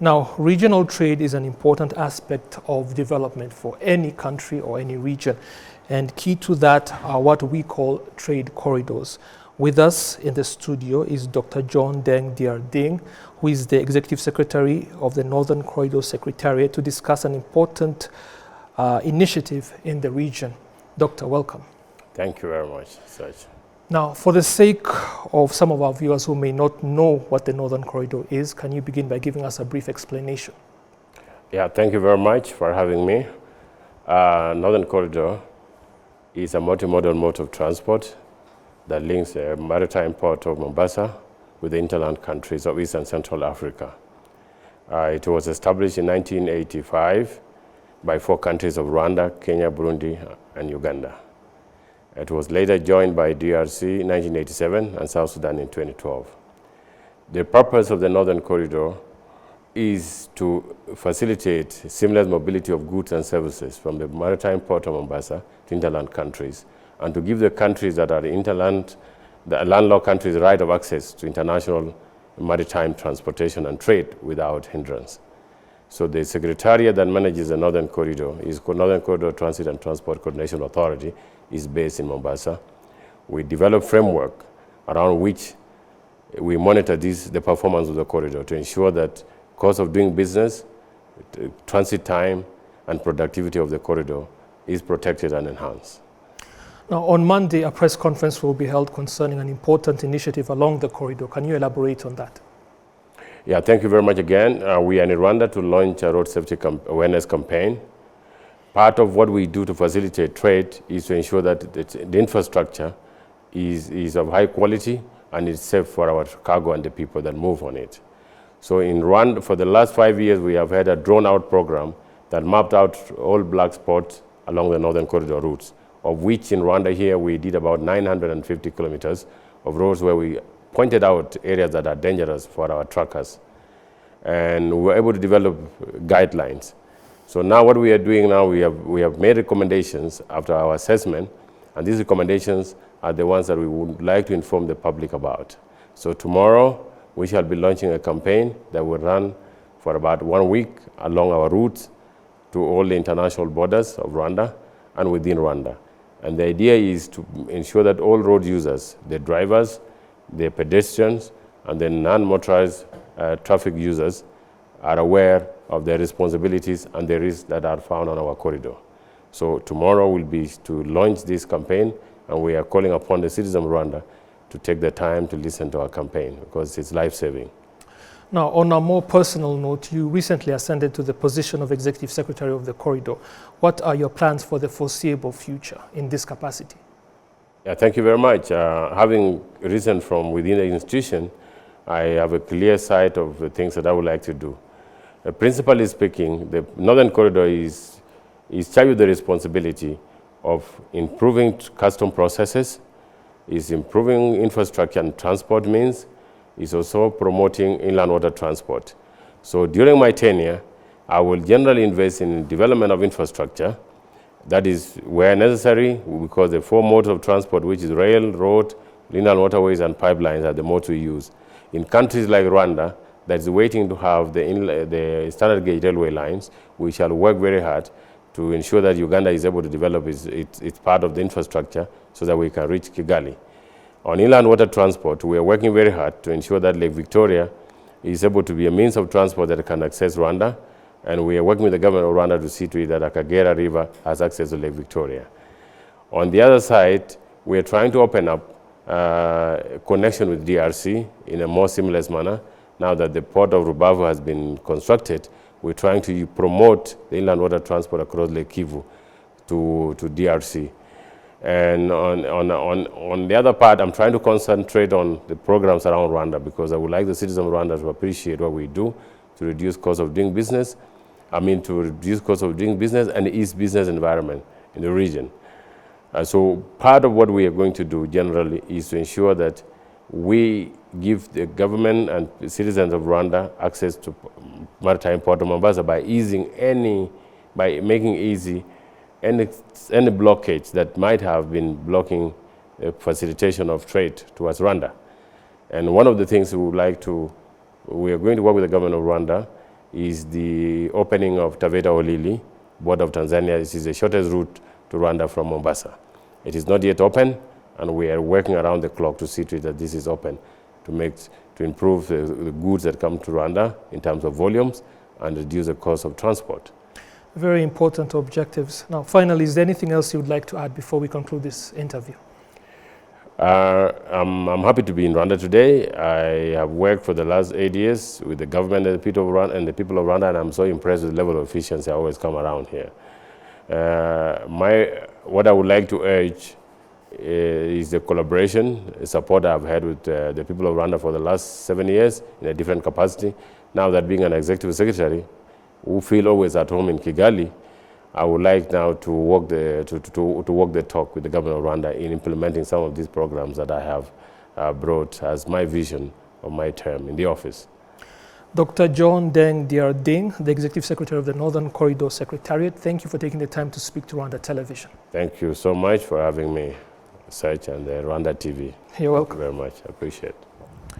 Now, regional trade is an important aspect of development for any country or any region, and key to that are what we call trade corridors. With us in the studio is Dr. John Deng Diar Ding, who is the Executive Secretary of the Northern Corridor Secretariat, to discuss an important initiative in the region. Doctor, welcome. Thank you very much, Serge. Now, for the sake of some of our viewers who may not know what the Northern Corridor is, can you begin by giving us a brief explanation? Yeah, thank you very much for having me. Northern Corridor is a multimodal mode of transport that links the maritime port of Mombasa with the hinterland countries of East and Central Africa. It was established in 1985 by 4 countries of Rwanda, Kenya, Burundi, and Uganda. It was later joined by DRC in 1987 and South Sudan in 2012. The purpose of the Northern Corridor is to facilitate seamless mobility of goods and services from the maritime port of Mombasa to hinterland countries, and to give the countries that are hinterland, the landlocked countries, the right of access to international maritime transportation and trade without hindrance. So the secretariat that manages the Northern Corridor is called Northern Corridor Transit and Transport Coordination Authority, is based in Mombasa. We develop framework around which we monitor the performance of the corridor to ensure that cost of doing business, transit time, and productivity of the corridor is protected and enhanced. Now, on Monday, a press conference will be held concerning an important initiative along the corridor. Can you elaborate on that? Yeah, thank you very much again. We are in Rwanda to launch a road safety awareness campaign. Part of what we do to facilitate trade is to ensure that the infrastructure is of high quality and is safe for our cargo and the people that move on it. So in Rwanda, for the last 5 years, we have had a drawn-out program that mapped out all black spots along the Northern Corridor routes, of which in Rwanda here we did about 950 kilometers of roads where we pointed out areas that are dangerous for our truckers. And we were able to develop guidelines. So now what we are doing now, we have made recommendations after our assessment, and these recommendations are the ones that we would like to inform the public about. So tomorrow, we shall be launching a campaign that will run for about 1 week along our routes to all the international borders of Rwanda and within Rwanda. And the idea is to ensure that all road users, the drivers, the pedestrians, and the non-motorized traffic users are aware of their responsibilities and the risks that are found on our corridor. So tomorrow will be to launch this campaign, and we are calling upon the citizens of Rwanda to take the time to listen to our campaign because it's life-saving. Now, on a more personal note, you recently ascended to the position of Executive Secretary of the Corridor. What are your plans for the foreseeable future in this capacity? Yeah, thank you very much. Having risen from within the institution, I have a clear sight of the things that I would like to do. Principally speaking, the Northern Corridor is charged with the responsibility of improving custom processes, is improving infrastructure and transport means, is also promoting inland water transport. So during my tenure, I will generally invest in development of infrastructure. That is where necessary, because the 4 modes of transport, which is rail, road, inland waterways, and pipelines, are the modes we use. In countries like Rwanda, that is waiting to have the standard gauge railway lines, we shall work very hard to ensure that Uganda is able to develop its part of the infrastructure so that we can reach Kigali. On inland water transport, we are working very hard to ensure that Lake Victoria is able to be a means of transport that can access Rwanda, and we are working with the government of Rwanda to see to it that the Kagera River has access to Lake Victoria. On the other side, we are trying to open up connection with DRC in a more seamless manner. Now that the port of Rubavu has been constructed, we're trying to promote the inland water transport across Lake Kivu to DRC. And on the other part, I'm trying to concentrate on the programs around Rwanda, because I would like the citizens of Rwanda to appreciate what we do to reduce cost of doing business. To reduce cost of doing business and ease business environment in the region. So part of what we are going to do generally is to ensure that we give the government and the citizens of Rwanda access to maritime port of Mombasa by making easy any blockage that might have been blocking the facilitation of trade towards Rwanda. And one of the things we are going to work with the government of Rwanda is the opening of Taveta Olili, border of Tanzania. This is the shortest route to Rwanda from Mombasa. It is not yet open, and we are working around the clock to see to it that this is open to improve the goods that come to Rwanda in terms of volumes and reduce the cost of transport. Very important objectives. Now, finally, is there anything else you would like to add before we conclude this interview? I'm happy to be in Rwanda today. I have worked for the last 8 years with the government and the people of Rwanda, and I'm so impressed with the level of efficiency I always come around here. What I would like to urge is the collaboration, the support I've had with the people of Rwanda for the last 7 years in a different capacity. Now that being an executive secretary, who feel always at home in Kigali, I would like now to walk the talk with the government of Rwanda in implementing some of these programs that I have brought as my vision of my term in the office. Dr. John Deng Diarding, the Executive Secretary of the Northern Corridor Secretariat, thank you for taking the time to speak to Rwanda Television. Thank you so much for having me, Search and RwandaTV. You're welcome. Thank you very much. I appreciate it.